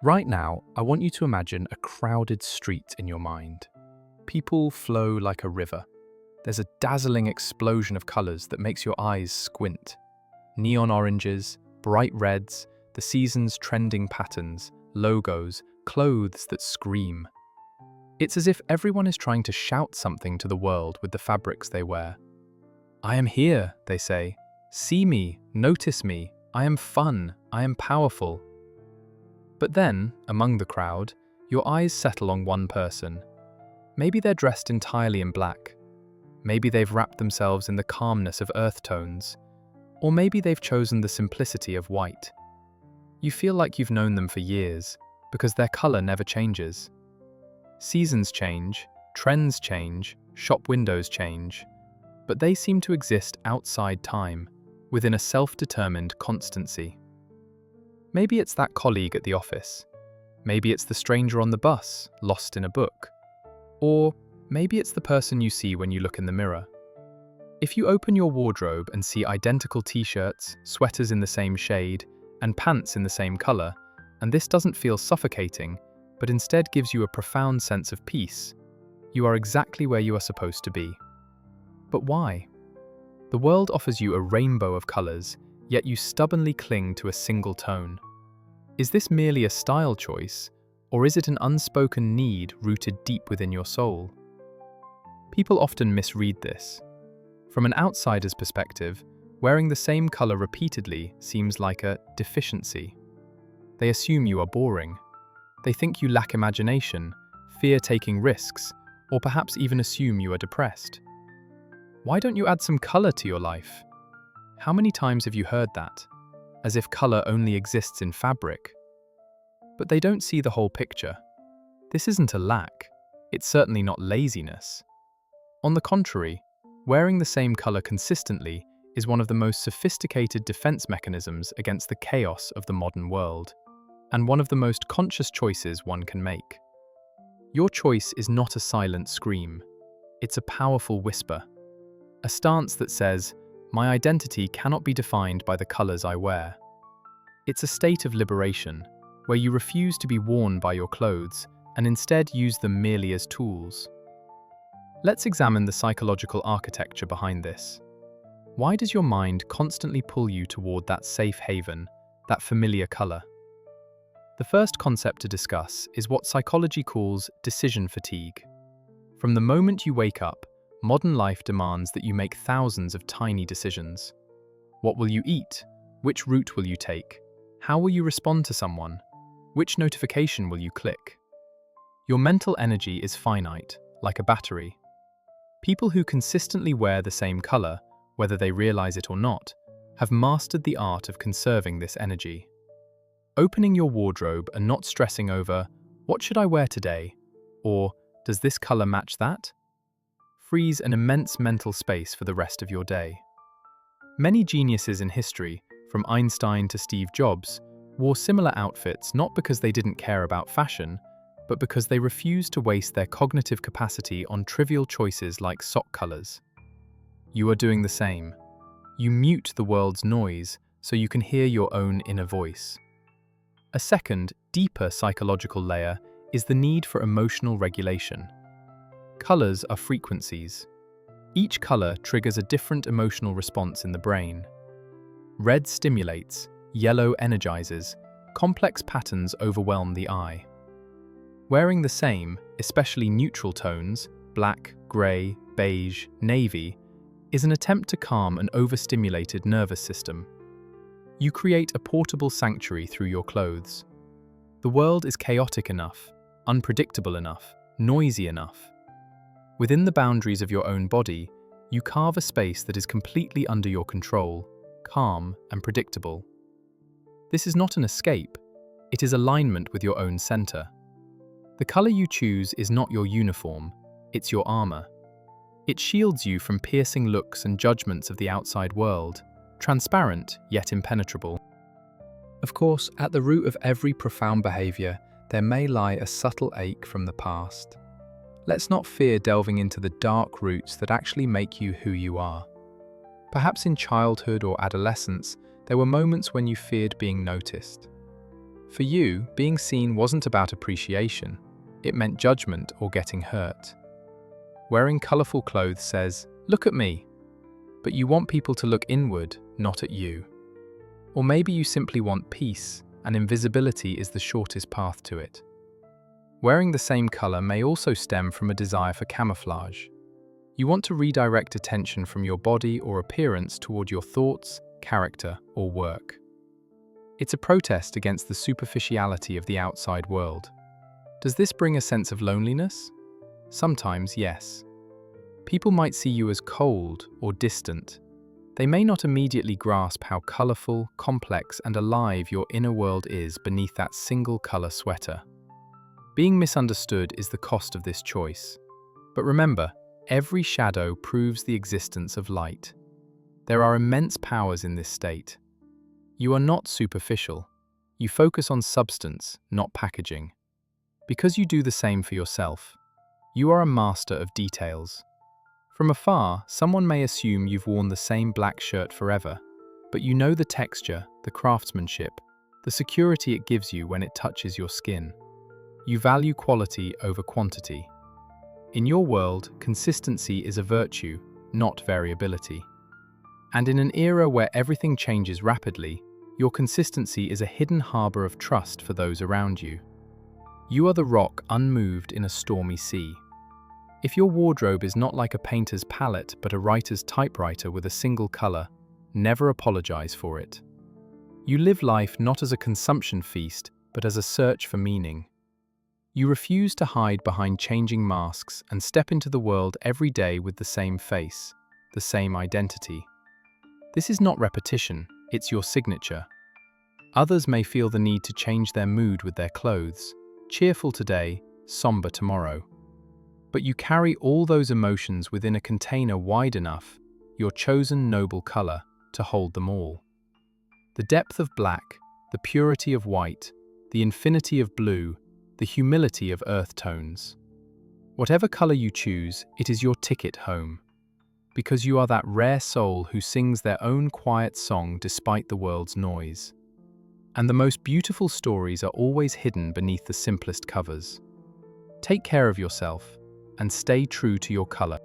Right now, I want you to imagine a crowded street in your mind. People flow like a river. There's a dazzling explosion of colors that makes your eyes squint. Neon oranges, bright reds, the season's trending patterns, logos, clothes that scream. It's as if everyone is trying to shout something to the world with the fabrics they wear. I am here, they say. See me, notice me. I am fun, I am powerful. But then, among the crowd, your eyes settle on one person. Maybe they're dressed entirely in black. Maybe they've wrapped themselves in the calmness of earth tones. Or maybe they've chosen the simplicity of white. You feel like you've known them for years, because their color never changes. Seasons change, trends change, shop windows change, but they seem to exist outside time, within a self-determined constancy. Maybe it's that colleague at the office. Maybe it's the stranger on the bus, lost in a book. Or maybe it's the person you see when you look in the mirror. If you open your wardrobe and see identical t-shirts, sweaters in the same shade, and pants in the same color, and this doesn't feel suffocating, but instead gives you a profound sense of peace, you are exactly where you are supposed to be. But why? The world offers you a rainbow of colors, yet you stubbornly cling to a single tone. Is this merely a style choice, or is it an unspoken need rooted deep within your soul? People often misread this. From an outsider's perspective, wearing the same color repeatedly seems like a deficiency. They assume you are boring. They think you lack imagination, fear taking risks, or perhaps even assume you are depressed. Why don't you add some color to your life? How many times have you heard that? As if color only exists in fabric. But they don't see the whole picture. This isn't a lack. It's certainly not laziness. On the contrary, wearing the same color consistently is one of the most sophisticated defense mechanisms against the chaos of the modern world, and one of the most conscious choices one can make. Your choice is not a silent scream. It's a powerful whisper. A stance that says, my identity cannot be defined by the colors I wear. It's a state of liberation, where you refuse to be worn by your clothes and instead use them merely as tools. Let's examine the psychological architecture behind this. Why does your mind constantly pull you toward that safe haven, that familiar color? The first concept to discuss is what psychology calls decision fatigue. From the moment you wake up, modern life demands that you make thousands of tiny decisions. What will you eat? Which route will you take? How will you respond to someone? Which notification will you click? Your mental energy is finite, like a battery. People who consistently wear the same color, whether they realize it or not, have mastered the art of conserving this energy. Opening your wardrobe and not stressing over, what should I wear today? Or, does this color match that? Frees an immense mental space for the rest of your day. Many geniuses in history, from Einstein to Steve Jobs, wore similar outfits not because they didn't care about fashion, but because they refused to waste their cognitive capacity on trivial choices like sock colors. You are doing the same. You mute the world's noise so you can hear your own inner voice. A second, deeper psychological layer is the need for emotional regulation. Colors are frequencies. Each color triggers a different emotional response in the brain. Red stimulates, yellow energizes, complex patterns overwhelm the eye. Wearing the same, especially neutral tones, black, gray, beige, navy, is an attempt to calm an overstimulated nervous system. You create a portable sanctuary through your clothes. The world is chaotic enough, unpredictable enough, noisy enough. Within the boundaries of your own body, you carve a space that is completely under your control, calm and predictable. This is not an escape, it is alignment with your own center. The color you choose is not your uniform, it's your armor. It shields you from piercing looks and judgments of the outside world, transparent yet impenetrable. Of course, at the root of every profound behavior, there may lie a subtle ache from the past. Let's not fear delving into the dark roots that actually make you who you are. Perhaps in childhood or adolescence, there were moments when you feared being noticed. For you, being seen wasn't about appreciation. It meant judgment or getting hurt. Wearing colorful clothes says, "Look at me." But you want people to look inward, not at you. Or maybe you simply want peace, and invisibility is the shortest path to it. Wearing the same color may also stem from a desire for camouflage. You want to redirect attention from your body or appearance toward your thoughts, character, or work. It's a protest against the superficiality of the outside world. Does this bring a sense of loneliness? Sometimes, yes. People might see you as cold or distant. They may not immediately grasp how colorful, complex, and alive your inner world is beneath that single color sweater. Being misunderstood is the cost of this choice. But remember, every shadow proves the existence of light. There are immense powers in this state. You are not superficial. You focus on substance, not packaging. Because you do the same for yourself, you are a master of details. From afar, someone may assume you've worn the same black shirt forever, but you know the texture, the craftsmanship, the security it gives you when it touches your skin. You value quality over quantity. In your world, consistency is a virtue, not variability. And in an era where everything changes rapidly, your consistency is a hidden harbor of trust for those around you. You are the rock unmoved in a stormy sea. If your wardrobe is not like a painter's palette but a writer's typewriter with a single color, never apologize for it. You live life not as a consumption feast, but as a search for meaning. You refuse to hide behind changing masks and step into the world every day with the same face, the same identity. This is not repetition, it's your signature. Others may feel the need to change their mood with their clothes, cheerful today, somber tomorrow. But you carry all those emotions within a container wide enough, your chosen noble color, to hold them all. The depth of black, the purity of white, the infinity of blue, the humility of earth tones. Whatever color you choose, it is your ticket home. Because you are that rare soul who sings their own quiet song despite the world's noise. And the most beautiful stories are always hidden beneath the simplest covers. Take care of yourself and stay true to your color.